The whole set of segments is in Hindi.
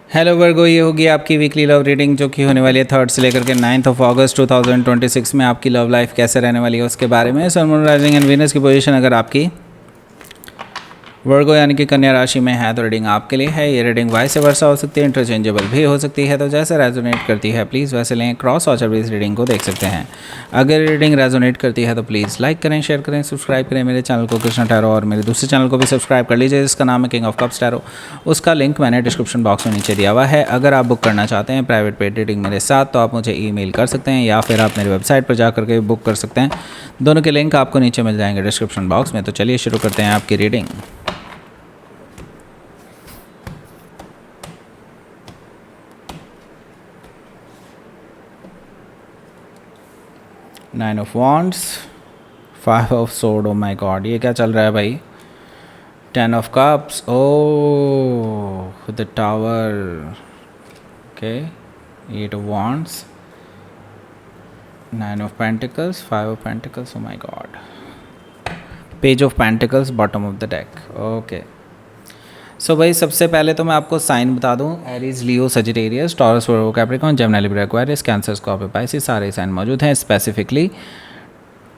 हेलो वर्गो, ये होगी आपकी वीकली लव रीडिंग जो कि होने वाली है 3rd से लेकर के 9th ऑफ अगस्त 2026 में। आपकी लव लाइफ कैसे रहने वाली है उसके बारे में। सन, मून, राइजिंग एंड वीनस की पोजीशन अगर आपकी वर्गो यानी कि कन्या राशि में है तो रीडिंग आपके लिए है। ये रीडिंग वाइस वर्सा हो सकती है, इंटरचेंजेबल भी हो सकती है, तो जैसे रेजोनेट करती है प्लीज़ वैसे लें। क्रॉस वॉचर भी इस रीडिंग को देख सकते हैं। अगर रीडिंग रेजोनेट करती है तो प्लीज़ लाइक करें, शेयर करें, सब्सक्राइब करें मेरे चैनल को कृष्णा टैरो, और मेरे दूसरे चैनल को भी सब्सक्राइब कर लीजिए जिसका नाम है किंग ऑफ कप्स टैरो। उसका लिंक मैंने डिस्क्रिप्शन बॉक्स में नीचे दिया हुआ है। अगर आप बुक करना चाहते हैं प्राइवेट पेड रीडिंग मेरे साथ तो आप मुझे ईमेल कर सकते हैं या फिर आप मेरी वेबसाइट पर जा करके बुक कर सकते हैं। दोनों के लिंक आपको नीचे मिल जाएंगे डिस्क्रिप्शन बॉक्स में। तो चलिए शुरू करते हैं आपकी reading. Nine of wands, 5 of sword, oh my god ये क्या चल रहा है भाई। 10 of cups, oh the tower, okay. 8 of wands, 9 of pentacles, 5 of pentacles, oh my god. Page of pentacles bottom of the deck, okay. So भाई सबसे पहले तो मैं आपको साइन बता दूं, Aries, Leo, Sagittarius, Taurus, Virgo, Capricorn, Gemini, Libra, Aquarius, Cancer, Scorpio, Pisces सारे साइन मौजूद हैं। स्पेसिफिकली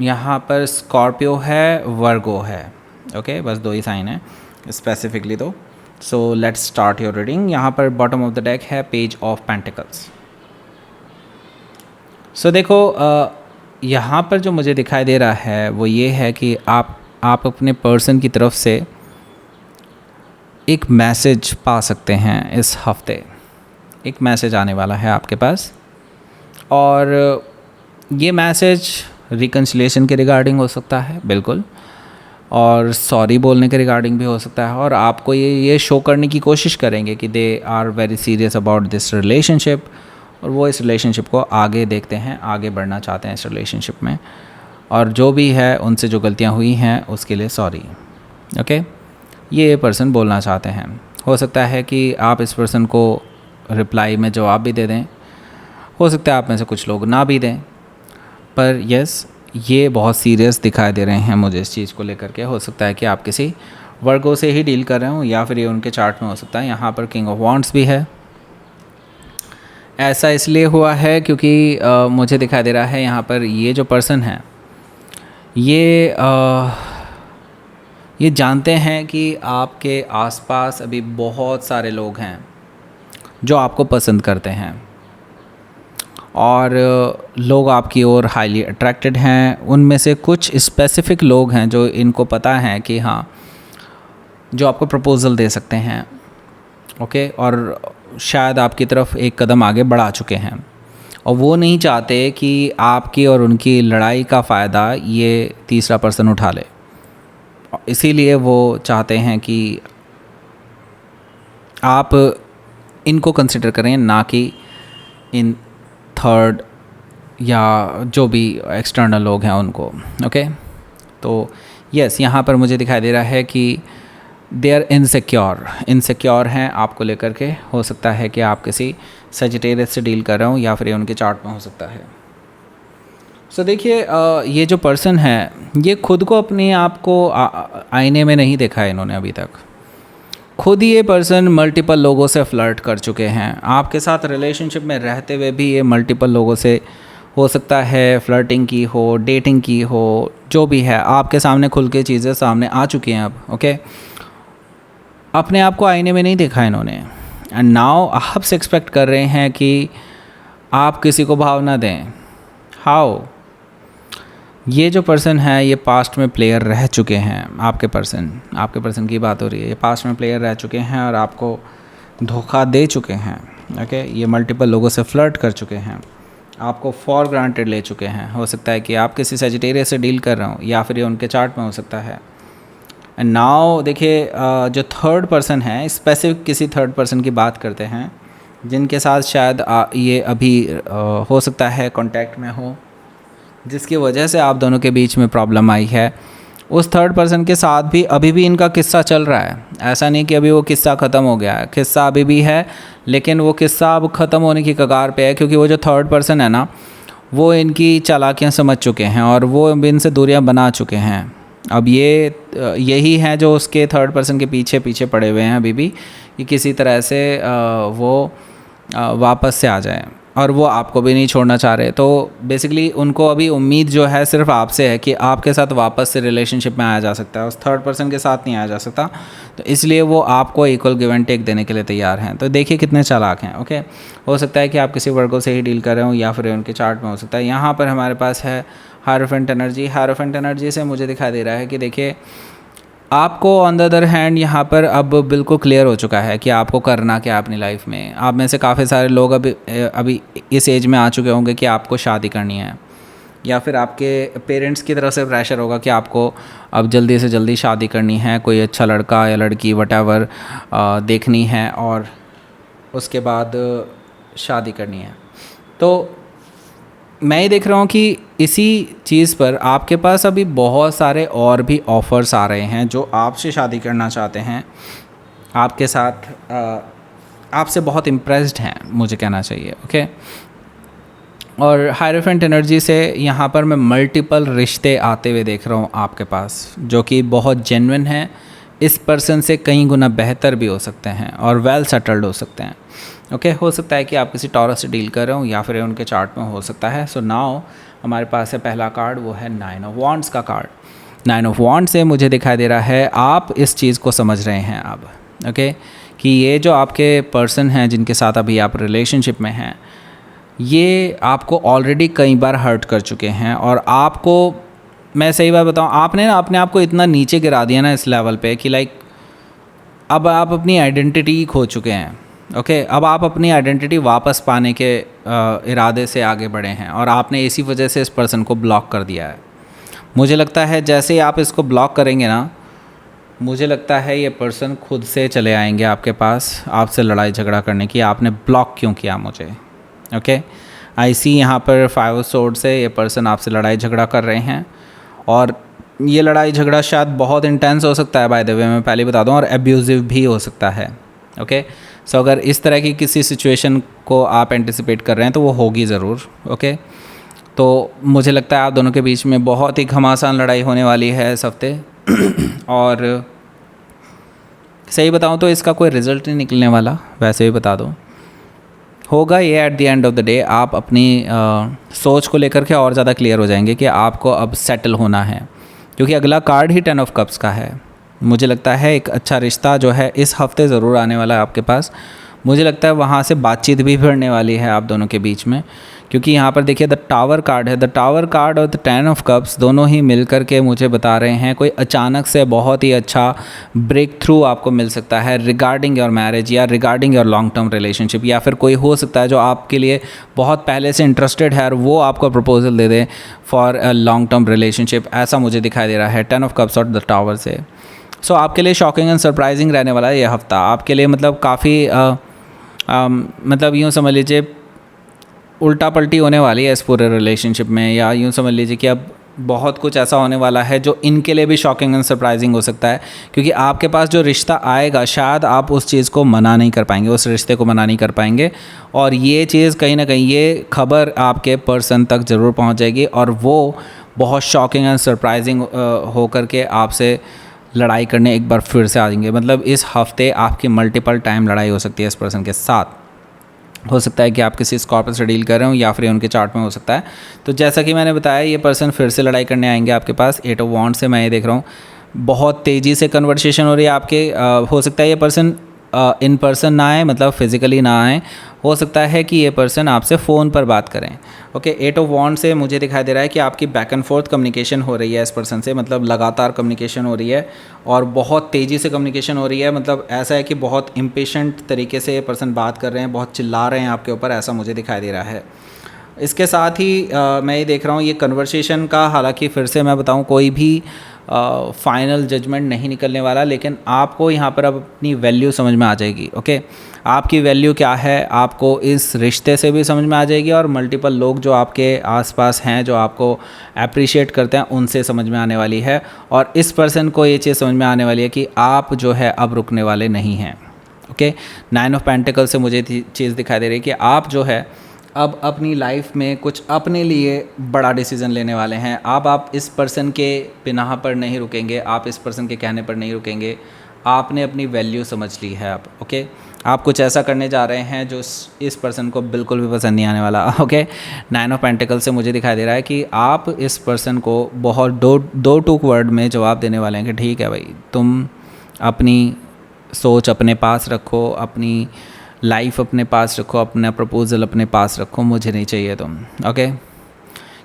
यहाँ पर स्कॉर्पियो है, वर्गो है, ओके बस 2 ही साइन हैं स्पेसिफिकली तो। So let's start your reading. यहाँ पर बॉटम ऑफ द डेक है पेज ऑफ पेंटिकल्स। सो देखो यहाँ पर जो मुझे दिखाई दे रहा है वो ये है कि आप अपने पर्सन की तरफ से एक मैसेज पा सकते हैं। इस हफ्ते एक मैसेज आने वाला है आपके पास, और ये मैसेज रिकन्सिलेशन के रिगार्डिंग हो सकता है बिल्कुल, और सॉरी बोलने के रिगार्डिंग भी हो सकता है। और आपको ये शो करने की कोशिश करेंगे कि they are very serious about this relationship, और वो इस रिलेशनशिप को आगे देखते हैं, आगे बढ़ना चाहते हैं इस रिलेशनशिप में, और जो भी है उनसे जो गलतियाँ हुई हैं उसके लिए सॉरी, ओके। ये पर्सन बोलना चाहते हैं। हो सकता है कि आप इस पर्सन को रिप्लाई में जवाब भी दे दें, हो सकता है आप में से कुछ लोग ना भी दें, पर यस ये बहुत सीरियस दिखाई दे रहे हैं मुझे इस चीज़ को लेकर के। हो सकता है कि आप किसी वर्गो से ही डील कर रहे हो या फिर ये उनके चार्ट में हो सकता है। यहाँ पर किंग ऑफ वॉन्ड्स भी है। ऐसा इसलिए हुआ है क्योंकि मुझे दिखाई दे रहा है यहाँ पर ये जो पर्सन है ये जानते हैं कि आपके आसपास अभी बहुत सारे लोग हैं जो आपको पसंद करते हैं, और लोग आपकी ओर हाईली अट्रैक्टेड हैं। उनमें से कुछ स्पेसिफ़िक लोग हैं जो इनको पता है कि हाँ जो आपको प्रपोज़ल दे सकते हैं, ओके, और शायद आपकी तरफ एक कदम आगे बढ़ा चुके हैं, और वो नहीं चाहते कि आपकी और उनकी लड़ाई का फ़ायदा ये तीसरा पर्सन उठा ले। इसीलिए वो चाहते हैं कि आप इनको कंसिडर करें, ना कि इन थर्ड या जो भी एक्सटर्नल लोग हैं उनको, ओके। तो यस यहाँ पर मुझे दिखाई दे रहा है कि दे आर इनसिक्योर हैं आपको लेकर के। हो सकता है कि आप किसी सजिटेरियस से डील कर रहे हो या फिर ये उनके चार्ट में हो सकता है। सो देखिए ये जो पर्सन है ये खुद को अपने आप को आईने में नहीं देखा है इन्होंने अभी तक। खुद ही ये पर्सन मल्टीपल लोगों से फ्लर्ट कर चुके हैं। आपके साथ रिलेशनशिप में रहते हुए भी ये मल्टीपल लोगों से हो सकता है फ्लर्टिंग की हो, डेटिंग की हो, जो भी है आपके सामने खुल के चीज़ें सामने आ चुकी हैं अब, ओके। अपने आप को आईने में नहीं देखा इन्होंने, एंड नाउ आपसे एक्सपेक्ट कर रहे हैं कि आप किसी को भाव ना दें। हाउ? ये जो पर्सन है ये पास्ट में प्लेयर रह चुके हैं। आपके पर्सन की बात हो रही है। ये पास्ट में प्लेयर रह चुके हैं और आपको धोखा दे चुके हैं, ओके। ये मल्टीपल लोगों से फ्लर्ट कर चुके हैं, आपको फॉर ग्रांटेड ले चुके हैं। हो सकता है कि आप किसी सजिटेरियस से डील कर रहे हो या फिर ये उनके चार्ट में हो सकता है। एंड नाउ देखिए जो थर्ड पर्सन है, स्पेसिफिक किसी थर्ड पर्सन की बात करते हैं जिनके साथ शायद ये अभी हो सकता है कांटेक्ट में हो, जिसकी वजह से आप दोनों के बीच में प्रॉब्लम आई है। उस थर्ड पर्सन के साथ भी अभी भी इनका किस्सा चल रहा है। ऐसा नहीं कि अभी वो किस्सा ख़त्म हो गया है, किस्सा अभी भी है, लेकिन वो किस्सा अब ख़त्म होने की कगार पे है, क्योंकि वो जो थर्ड पर्सन है ना वो इनकी चालाकियाँ समझ चुके हैं और वो इनसे दूरियाँ बना चुके हैं। अब यही हैं जो उसके थर्ड पर्सन के पीछे पीछे पड़े हुए हैं अभी भी, कि किसी तरह से वो वापस से आ जाए, और वो आपको भी नहीं छोड़ना चाह रहे। तो बेसिकली उनको अभी उम्मीद जो है सिर्फ आपसे है कि आपके साथ वापस से रिलेशनशिप में आया जा सकता है, उस थर्ड पर्सन के साथ नहीं आया जा सकता। तो इसलिए वो आपको इक्वल गिव एंड टेक देने के लिए तैयार हैं। तो देखिए कितने चालाक हैं। ओके, हो सकता है कि आप किसी वर्गो से ही डील कर रहे हो या फिर उनके चार्ट में हो सकता है। यहाँ पर हमारे पास है हायरोफेंट एनर्जी। हायरोफेंट एनर्जी से मुझे दिखाई दे रहा है कि देखिए आपको ऑन द अदर हैंड यहाँ पर अब बिल्कुल क्लियर हो चुका है कि आपको करना क्या है अपनी लाइफ में। आप में से काफ़ी सारे लोग अभी इस एज में आ चुके होंगे कि आपको शादी करनी है, या फिर आपके पेरेंट्स की तरफ से प्रेशर होगा कि आपको अब जल्दी से जल्दी शादी करनी है, कोई अच्छा लड़का या लड़की वटेवर देखनी है और उसके बाद शादी करनी है। तो मैं ये देख रहा हूँ कि इसी चीज़ पर आपके पास अभी बहुत सारे और भी ऑफ़र्स आ रहे हैं जो आपसे शादी करना चाहते हैं, आपके साथ आपसे बहुत इम्प्रेस्ड हैं, मुझे कहना चाहिए। ओके, और हायरोफेंट एनर्जी से यहाँ पर मैं मल्टीपल रिश्ते आते हुए देख रहा हूँ आपके पास, जो कि बहुत जेन्युइन हैं, इस पर्सन से कई गुना बेहतर भी हो सकते हैं और वेल सेटल्ड हो सकते हैं। ओके, हो सकता है कि आप किसी टॉरस से डील कर रहे हो या फिर उनके चार्ट में हो सकता है। सो नाउ हमारे पास है पहला कार्ड, वो है 9 ऑफ वॉन्ड्स का कार्ड। 9 ऑफ वॉन्ड से मुझे दिखाई दे रहा है आप इस चीज़ को समझ रहे हैं अब। ओके, कि ये जो आपके पर्सन हैं जिनके साथ अभी आप रिलेशनशिप में हैं, ये आपको ऑलरेडी कई बार हर्ट कर चुके हैं, और आपको मैं सही बात बताऊँ, आपने ना अपने आप को इतना नीचे गिरा दिया ना इस लेवल पे कि लाइक अब आप अपनी आइडेंटिटी खो चुके हैं। ओके, अब आप अपनी आइडेंटिटी वापस पाने के इरादे से आगे बढ़े हैं, और आपने इसी वजह से इस पर्सन को ब्लॉक कर दिया है। मुझे लगता है जैसे ही आप इसको ब्लॉक करेंगे ना, मुझे लगता है ये पर्सन खुद से चले आएंगे आपके पास आपसे लड़ाई झगड़ा करने की, आपने ब्लॉक क्यों किया मुझे। ओके, आई सी यहाँ पर 5 ऑफ सोर्ड से ये पर्सन आपसे लड़ाई झगड़ा कर रहे हैं, और ये लड़ाई झगड़ा शायद बहुत इंटेंस हो सकता है, बाय द वे मैं पहले बता दूं, और एब्यूज़िव भी हो सकता है। ओके, सो अगर इस तरह की किसी सिचुएशन को आप एंटिसिपेट कर रहे हैं तो वो होगी ज़रूर। ओके, तो मुझे लगता है आप दोनों के बीच में बहुत ही घमासान लड़ाई होने वाली है इस हफ्ते और सही बताऊं तो इसका कोई रिज़ल्ट नहीं निकलने वाला, वैसे भी बता दूं होगा ये at the end of the day. आप अपनी सोच को लेकर के और ज़्यादा क्लियर हो जाएंगे कि आपको अब सेटल होना है, क्योंकि अगला कार्ड ही 10 ऑफ कप्स का है। मुझे लगता है एक अच्छा रिश्ता जो है इस हफ्ते ज़रूर आने वाला है आपके पास। मुझे लगता है वहाँ से बातचीत भी बढ़ने वाली है आप दोनों के बीच में, क्योंकि यहाँ पर देखिए द टावर कार्ड है। द टावर कार्ड और द 10 ऑफ कप्स दोनों ही मिल कर के मुझे बता रहे हैं कोई अचानक से बहुत ही अच्छा ब्रेक थ्रू आपको मिल सकता है रिगार्डिंग योर मैरिज या regarding your long term relationship, या फिर कोई हो सकता है जो आपके लिए बहुत पहले से इंटरेस्टेड है और वो आपको proposal they they for a long term relationship, ऐसा मुझे दिखाई दे रहा है 10 ऑफ कप्स और द टावर से। सो आपके लिए शॉकिंग एंड सरप्राइजिंग रहने वाला है ये हफ्ता आपके लिए, मतलब काफ़ी मतलब यूँ समझ लीजिए उल्टा पलटी होने वाली है इस पूरे रिलेशनशिप में, या यूँ समझ लीजिए कि अब बहुत कुछ ऐसा होने वाला है जो इनके लिए भी शॉकिंग एंड सरप्राइजिंग हो सकता है, क्योंकि आपके पास जो रिश्ता आएगा शायद आप उस चीज़ को मना नहीं कर पाएंगे, उस रिश्ते को मना नहीं कर पाएंगे, और ये चीज़ कहीं ना कहीं ये खबर आपके पर्सन तक ज़रूर पहुँच जाएगी और वो बहुत शॉकिंग एंड सरप्राइजिंग हो करके आपसे लड़ाई करने एक बार फिर से आ जाएंगे। मतलब इस हफ्ते आपकी मल्टीपल टाइम लड़ाई हो सकती है इस पर्सन के साथ। हो सकता है कि आप किसी स्कॉर्पियो से डील कर रहे हो या फिर उनके चार्ट में हो सकता है। तो जैसा कि मैंने बताया ये पर्सन फिर से लड़ाई करने आएंगे आपके पास। 8 ऑफ वॉन्ड से मैं ये देख रहा हूँ बहुत तेज़ी से कन्वर्सेशन हो रही है आपके। हो सकता है ये पर्सन इन पर्सन ना आए, मतलब फिज़िकली ना आए, हो सकता है कि ये पर्सन आपसे फ़ोन पर बात करें। ओके, 8 ऑफ वॉन्ड से मुझे दिखाई दे रहा है कि आपकी बैक एंड फोर्थ कम्युनिकेशन हो रही है इस पर्सन से, मतलब लगातार कम्युनिकेशन हो रही है और बहुत तेज़ी से कम्युनिकेशन हो रही है। मतलब ऐसा है कि बहुत इम्पेशेंट तरीके से ये पर्सन बात कर रहे हैं, बहुत चिल्ला रहे हैं आपके ऊपर, ऐसा मुझे दिखाई दे रहा है। इसके साथ ही मैं ये देख रहा हूँ ये कन्वर्सेशन का, हालांकि फिर से मैं बताऊँ कोई भी फाइनल जजमेंट नहीं निकलने वाला, लेकिन आपको यहाँ पर अब अपनी वैल्यू समझ में आ जाएगी। ओके, आपकी वैल्यू क्या है आपको इस रिश्ते से भी समझ में आ जाएगी, और मल्टीपल लोग जो आपके आसपास हैं जो आपको अप्रिशिएट करते हैं उनसे समझ में आने वाली है, और इस पर्सन को ये चीज़ समझ में आने वाली है कि आप जो है अब रुकने वाले नहीं हैं। ओके, 9 ऑफ पेंटिकल से मुझे चीज़ दिखाई दे रही है कि आप जो है अब अपनी लाइफ में कुछ अपने लिए बड़ा डिसीज़न लेने वाले हैं। अब आप इस पर्सन के बिना पर नहीं रुकेंगे, आप इस पर्सन के कहने पर नहीं रुकेंगे, आपने अपनी वैल्यू समझ ली है अब। ओके, आप कुछ ऐसा करने जा रहे हैं जो इस पर्सन को बिल्कुल भी पसंद नहीं आने वाला। ओके, 9 ऑफ पेंटिकल से मुझे दिखाई दे रहा है कि आप इस पर्सन को बहुत दो टूक वर्ड में जवाब देने वाले हैं कि ठीक है भाई, तुम अपनी सोच अपने पास रखो, अपनी लाइफ अपने पास रखो, अपना प्रपोज़ल अपने पास रखो, मुझे नहीं चाहिए तुम। ओके,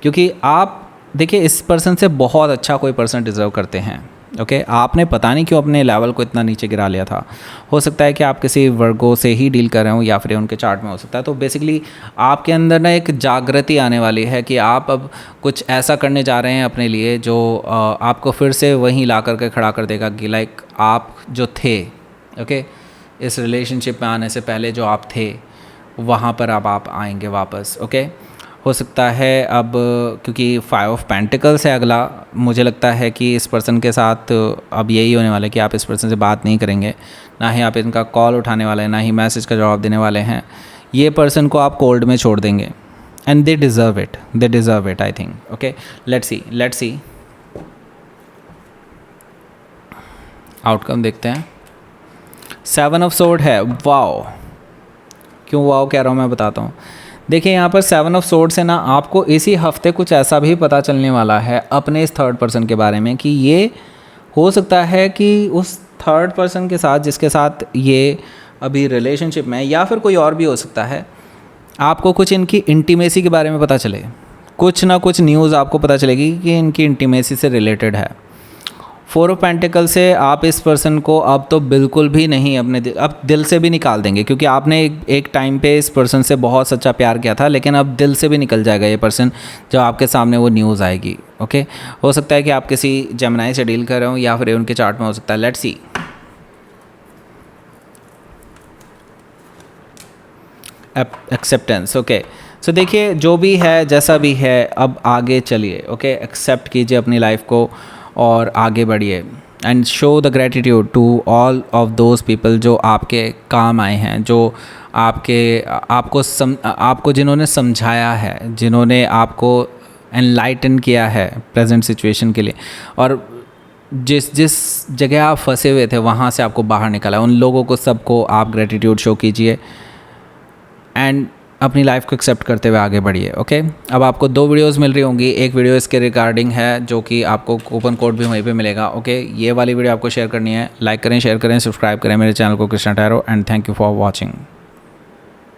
क्योंकि आप देखिए इस पर्सन से बहुत अच्छा कोई पर्सन डिज़र्व करते हैं। ओके, आपने पता नहीं क्यों अपने लेवल को इतना नीचे गिरा लिया था। हो सकता है कि आप किसी वर्गो से ही डील कर रहे हो या फिर उनके चार्ट में हो सकता है। तो बेसिकली आपके अंदर ना एक जागृति आने वाली है कि आप अब कुछ ऐसा करने जा रहे हैं अपने लिए जो आपको फिर से वहीं ला करके खड़ा कर देगा कि लाइक आप जो थे, ओके, इस रिलेशनशिप में आने से पहले जो आप थे वहाँ पर अब आप आएंगे वापस। ओके, हो सकता है अब क्योंकि 5 ऑफ पेंटिकल्स है अगला, मुझे लगता है कि इस पर्सन के साथ अब यही होने वाला है कि आप इस पर्सन से बात नहीं करेंगे, ना ही आप इनका कॉल उठाने वाले हैं, ना ही मैसेज का जवाब देने वाले हैं। ये पर्सन को आप कोल्ड में छोड़ देंगे and they deserve it I think. Okay, let's see outcome देखते हैं। 7 ऑफ सोर्ड है। वाओ, क्यों वाओ कह रहा हूँ मैं बताता हूँ। देखिए यहाँ पर 7 ऑफ सोर्ड से ना आपको इसी हफ्ते कुछ ऐसा भी पता चलने वाला है अपने इस थर्ड पर्सन के बारे में कि ये हो सकता है कि उस थर्ड पर्सन के साथ जिसके साथ ये अभी रिलेशनशिप में है, या फिर कोई और भी हो सकता है, आपको कुछ इनकी इंटीमेसी के बारे में पता चले, कुछ ना कुछ न्यूज़ आपको पता चलेगी कि इनकी इंटीमेसी से रिलेटेड है। 4 ऑफ पेंटिकल से आप इस पर्सन को अब तो बिल्कुल भी नहीं अपने अब दिल से भी निकाल देंगे, क्योंकि आपने एक टाइम पे इस पर्सन से बहुत सच्चा प्यार किया था, लेकिन अब दिल से भी निकल जाएगा ये पर्सन जब आपके सामने वो न्यूज़ आएगी। ओके, हो सकता है कि आप किसी जेमिनी से डील कर रहे हो या फिर उनके चार्ट में हो सकता है। Let's see. एक्सेप्टेंस। ओके, सो देखिए जो भी है जैसा भी है अब आगे चलिए। ओके, एक्सेप्ट कीजिए अपनी लाइफ को और आगे बढ़िए and show the gratitude to all of those people जो आपके काम आए हैं, जो आपको जिन्होंने समझाया है, जिन्होंने आपको एनलाइटन किया है प्रेजेंट सिचुएशन के लिए, और जिस जगह आप फंसे हुए थे वहाँ से आपको बाहर निकाला, उन लोगों को सबको आप ग्रेटिट्यूड शो कीजिए एंड अपनी लाइफ को एक्सेप्ट करते हुए आगे बढ़िए। ओके, अब आपको 2 वीडियोस मिल रही होंगी। एक वीडियो इसके रिगार्डिंग है जो कि आपको कूपन कोड भी वहीं पे मिलेगा। ओके, ये वाली वीडियो आपको शेयर करनी है। लाइक करें, शेयर करें, सब्सक्राइब करें मेरे चैनल को Krishna tarot and thank you for watching.